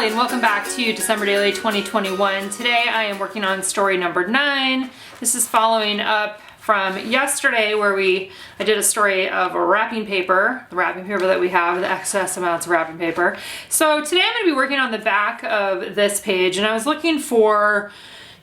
and welcome back to December Daily 2021. Today I am working on story number 9. This is following up from yesterday where I did a story of a wrapping paper, the wrapping paper that we have, the excess amounts of wrapping paper. So today I'm going to be working on the back of this page, and I was looking for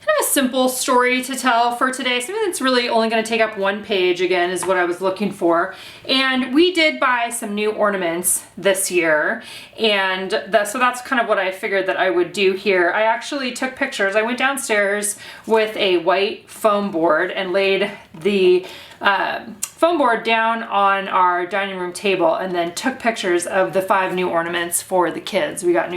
kind of a simple story to tell for today, something that's really only going to take up one page, again, is what I was looking for. And we did buy some new ornaments this year, and so that's kind of what I figured that I would do here. I actually took pictures. I went downstairs with a white foam board and laid the foam board down on our dining room table and then took pictures of the 5 new ornaments for the kids. We got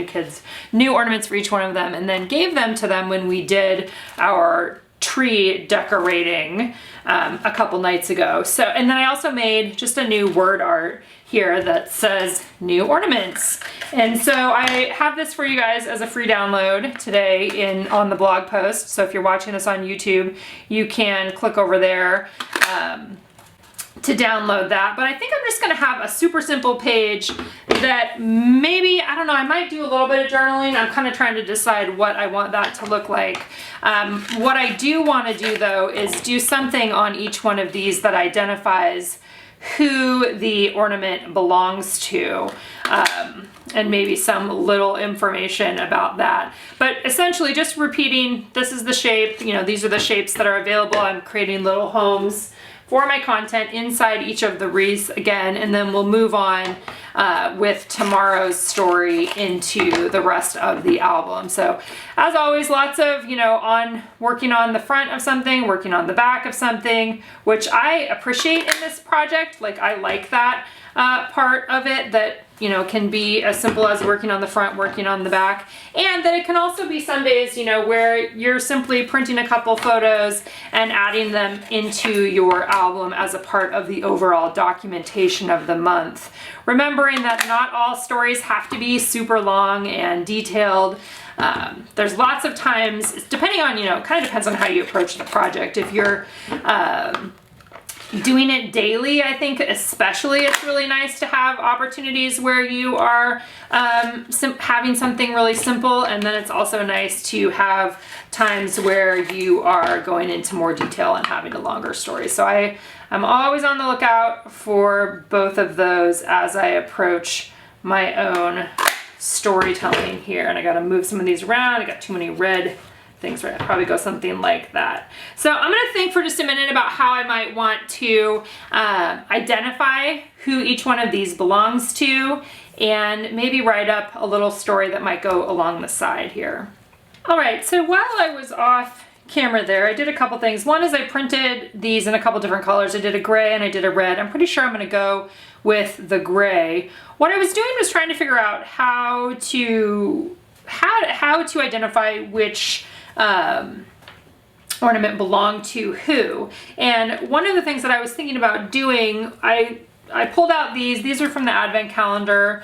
new ornaments for each one of them, and then gave them to them when we did our tree decorating a couple nights ago. So, and then I also made just a new word art here that says new ornaments. And so I have this for you guys as a free download today on the blog post. So if you're watching this on YouTube, you can click over there to download that. But I think I'm just gonna have a super simple page that maybe, I don't know, I might do a little bit of journaling. I'm kind of trying to decide what I want that to look like. What I do want to do though is do something on each one of these that identifies who the ornament belongs to, and maybe some little information about that. But essentially just repeating, this is the shape, these are the shapes that are available. I'm creating little homes for my content inside each of the wreaths again, and then we'll move on with tomorrow's story into the rest of the album. So as always, lots of, working on the front of something, working on the back of something, which I appreciate in this project. Like, I like that part of it, that can be as simple as working on the front, working on the back, and that it can also be some days, where you're simply printing a couple photos and adding them into your album as a part of the overall documentation of the month. Remembering that not all stories have to be super long and detailed. There's lots of times, depending on, kind of depends on how you approach the project. If you're doing it daily, I think especially it's really nice to have opportunities where you are having something really simple, and then it's also nice to have times where you are going into more detail and having a longer story. So I'm always on the lookout for both of those as I approach my own storytelling here. And I got to move some of these around. I got too many red things, right? I'd probably go something like that. So I'm going to think for just a minute about how I might want to identify who each one of these belongs to, and maybe write up a little story that might go along the side here. All right, so while I was off camera there, I did a couple things. One is I printed these in a couple different colors. I did a gray and I did a red. I'm pretty sure I'm going to go with the gray. What I was doing was trying to figure out how to identify which ornament belonged to who. And one of the things that I was thinking about doing, I pulled out these are from the advent calendar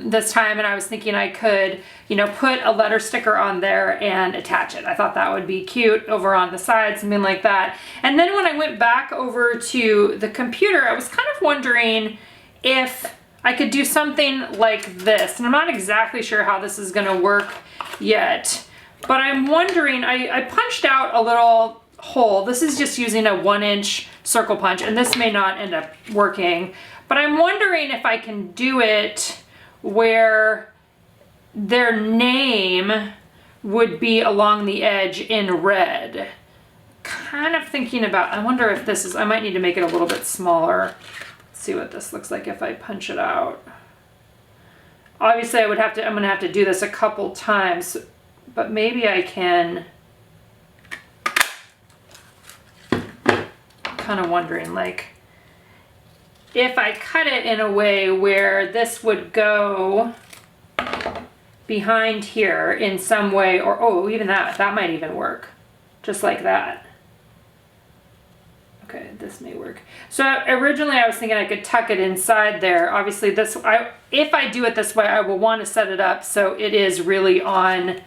this time, and I was thinking I could, put a letter sticker on there and attach it. I thought that would be cute over on the side, something like that. And then when I went back over to the computer, I was kind of wondering if I could do something like this. And I'm not exactly sure how this is gonna work yet. But I'm wondering, I punched out a little hole. This is just using a 1-inch circle punch, and this may not end up working, but I'm wondering if I can do it where their name would be along the edge in red. Kind of thinking about, I wonder if this is, I might need to make it a little bit smaller. Let's see what this looks like if I punch it out. Obviously I'm gonna have to do this a couple times, but maybe I can, kind of wondering, like, if I cut it in a way where this would go behind here in some way, or, oh, even that might even work, just like that. Okay, this may work. So originally I was thinking I could tuck it inside there. Obviously if I do it this way, I will want to set it up so it is really on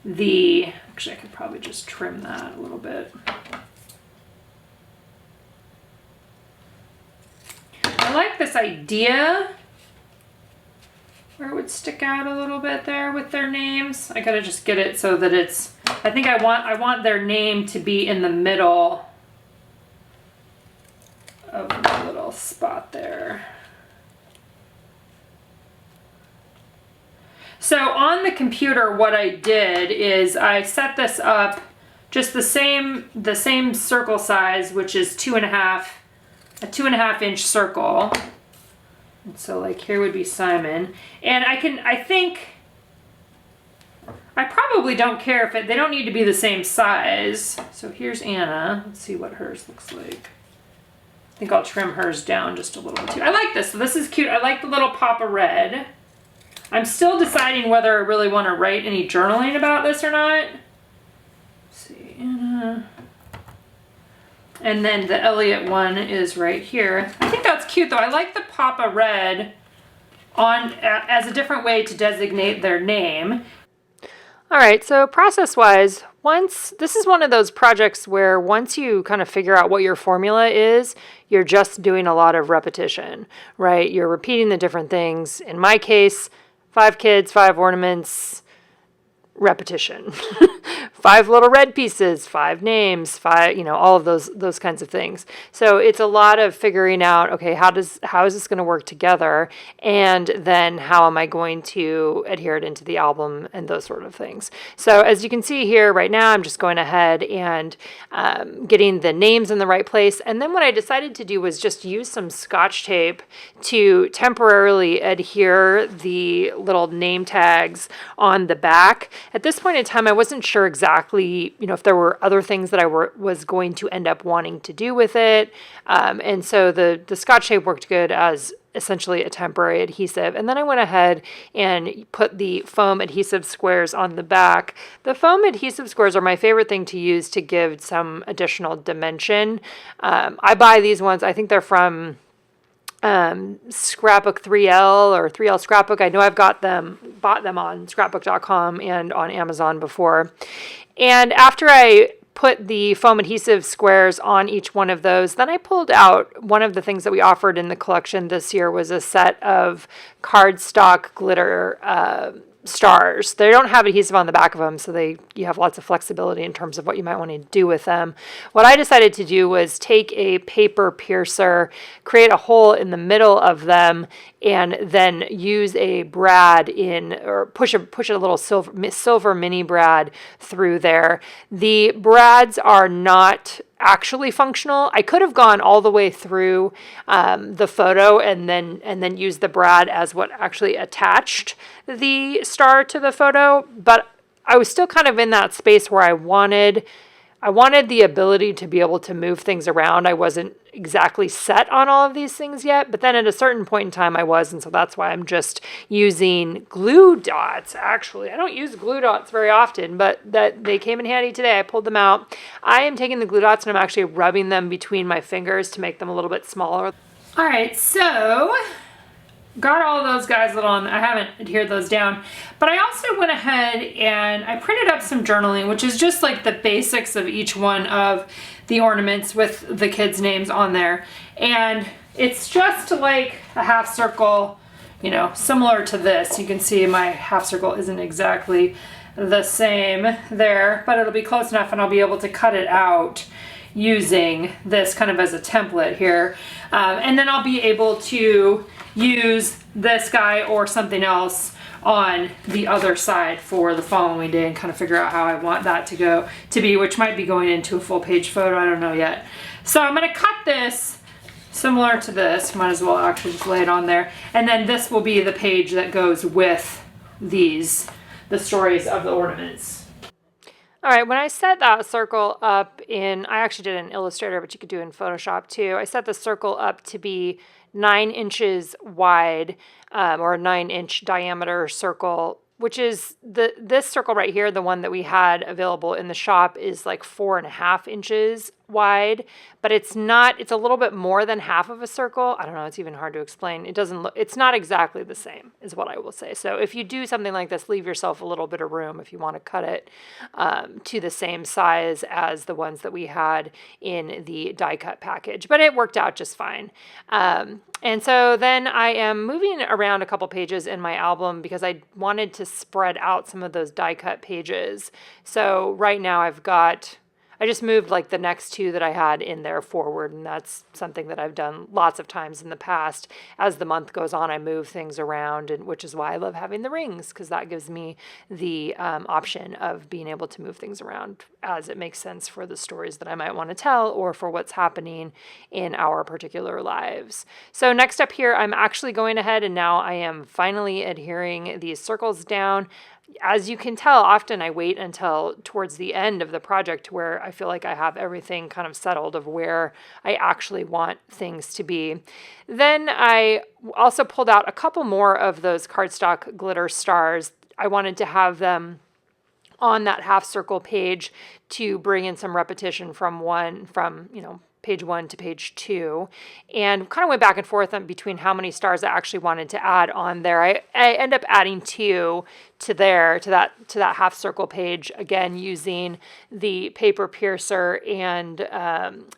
actually I could probably just trim that a little bit. I like this idea where it would stick out a little bit there with their names. I gotta just get it so that it's, I think I want their name to be in the middle of the little spot there. So on the computer, what I did is I set this up just the same circle size, which is a 2.5 inch circle. And so like here would be Simon. And I think, I probably don't care if they don't need to be the same size. So here's Anna. Let's see what hers looks like. I think I'll trim hers down just a little bit too. I like this. So this is cute. I like the little pop of red. I'm still deciding whether I really want to write any journaling about this or not. Let's see, Anna. And then the Elliot one is right here. I think that's cute though. I like the pop of red on as a different way to designate their name. All right, so process-wise, this is one of those projects where once you kind of figure out what your formula is, you're just doing a lot of repetition, right? You're repeating the different things. In my case, 5 kids, 5 ornaments, repetition. 5 little red pieces, 5 names, 5, all of those kinds of things. So it's a lot of figuring out, okay, how is this going to work together? And then how am I going to adhere it into the album and those sort of things. So as you can see here right now, I'm just going ahead and getting the names in the right place. And then what I decided to do was just use some Scotch tape to temporarily adhere the little name tags on the back. At this point in time, I wasn't sure exactly, if there were other things that I was going to end up wanting to do with it. And so the Scotch tape worked good as essentially a temporary adhesive. And then I went ahead and put the foam adhesive squares on the back. The foam adhesive squares are my favorite thing to use to give some additional dimension. I buy these ones, I think they're from Scrapbook 3L or 3L Scrapbook. I know I've bought them on scrapbook.com and on Amazon before. And after I put the foam adhesive squares on each one of those, then I pulled out one of the things that we offered in the collection this year was a set of cardstock glitter stars. They don't have adhesive on the back of them, so you have lots of flexibility in terms of what you might want to do with them. What I decided to do was take a paper piercer, create a hole in the middle of them, and then use a brad or push a little silver mini brad through there. The brads are not actually functional. I could have gone all the way through the photo and then used the brad as what actually attached the star to the photo, but I was still kind of in that space where I wanted the ability to be able to move things around. I wasn't exactly set on all of these things yet, but then at a certain point in time I was, and so that's why I'm just using glue dots. Actually, I don't use glue dots very often, but they came in handy today. I pulled them out. I am taking the glue dots and I'm actually rubbing them between my fingers to make them a little bit smaller. All right, so got all those guys on. I haven't adhered those down, but I also went ahead and I printed up some journaling, which is just like the basics of each one of the ornaments with the kids' names on there. And it's just like a half circle, similar to this. You can see my half circle isn't exactly the same there, but it'll be close enough and I'll be able to cut it out using this kind of as a template here. And then I'll be able to use this guy or something else on the other side for the following day and kind of figure out how I want that to be, which might be going into a full page photo. I don't know yet. So I'm going to cut this similar to this. Might as well actually just lay it on there. And then this will be the page that goes with the stories of the ornaments. All right, when I set that circle up I actually did it in Illustrator, but you could do it in Photoshop too. I set the circle up to be 9 inches wide, or a 9-inch diameter circle, which is this circle right here, the one that we had available in the shop, is like 4.5 inches wide, but it's not, it's a little bit more than half of a circle. I don't know, it's even hard to explain. It doesn't look, it's not exactly the same is what I will say. So if you do something like this, leave yourself a little bit of room if you want to cut it to the same size as the ones that we had in the die cut package, but it worked out just fine. And so then I am moving around a couple pages in my album because I wanted to spread out some of those die cut pages. So right now I just moved like the next two that I had in there forward, and that's something that I've done lots of times in the past. As the month goes on, I move things around, and which is why I love having the rings, because that gives me the option of being able to move things around as it makes sense for the stories that I might want to tell or for what's happening in our particular lives. So next up here, I'm actually going ahead and now I am finally adhering these circles down. As you can tell, often I wait until towards the end of the project where I feel like I have everything kind of settled of where I actually want things to be. Then I also pulled out a couple more of those cardstock glitter stars. I wanted to have them on that half circle page to bring in some repetition from page 1 to page 2, and kind of went back and forth between how many stars I actually wanted to add on there. I end up adding 2 to that half circle page, again using the paper piercer and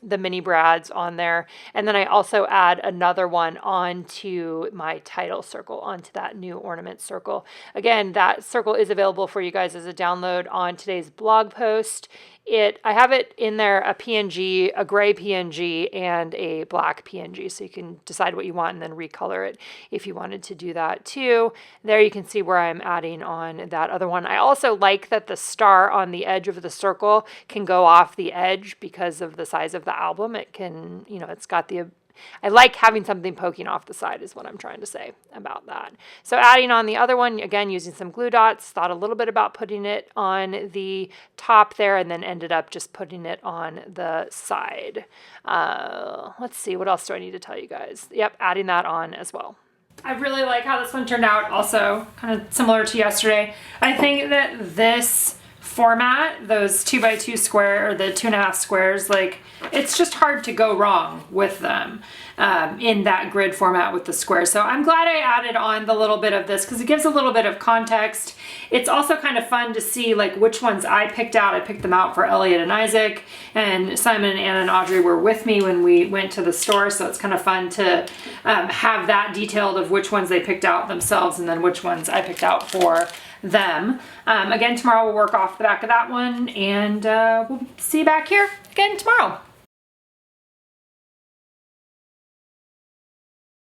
the mini brads on there, and then I also add another one onto my title circle, onto that new ornament circle. Again, that circle is available for you guys as a download on today's blog post. I have it in there, a PNG, a gray PNG, and a black PNG, so you can decide what you want and then recolor it if you wanted to do that too. There you can see where I'm adding on that other one. I also like that the star on the edge of the circle can go off the edge because of the size of the album. It can, it's got I like having something poking off the side is what I'm trying to say about that. So adding on the other one, again, using some glue dots, thought a little bit about putting it on the top there and then ended up just putting it on the side. Let's see, what else do I need to tell you guys? Yep, adding that on as well. I really like how this one turned out, also kind of similar to yesterday. I think that this format, those 2x2 square, or the 2.5 squares, like, it's just hard to go wrong with them in that grid format with the squares. So I'm glad I added on the little bit of this because it gives a little bit of context. It's also kind of fun to see like which ones I picked out. I picked them out for Elliot and Isaac, and Simon and Anna and Audrey were with me when we went to the store. So it's kind of fun to have that detailed of which ones they picked out themselves and then which ones I picked out for them. Again, tomorrow we'll work off the back of that one, and we'll see you back here again tomorrow.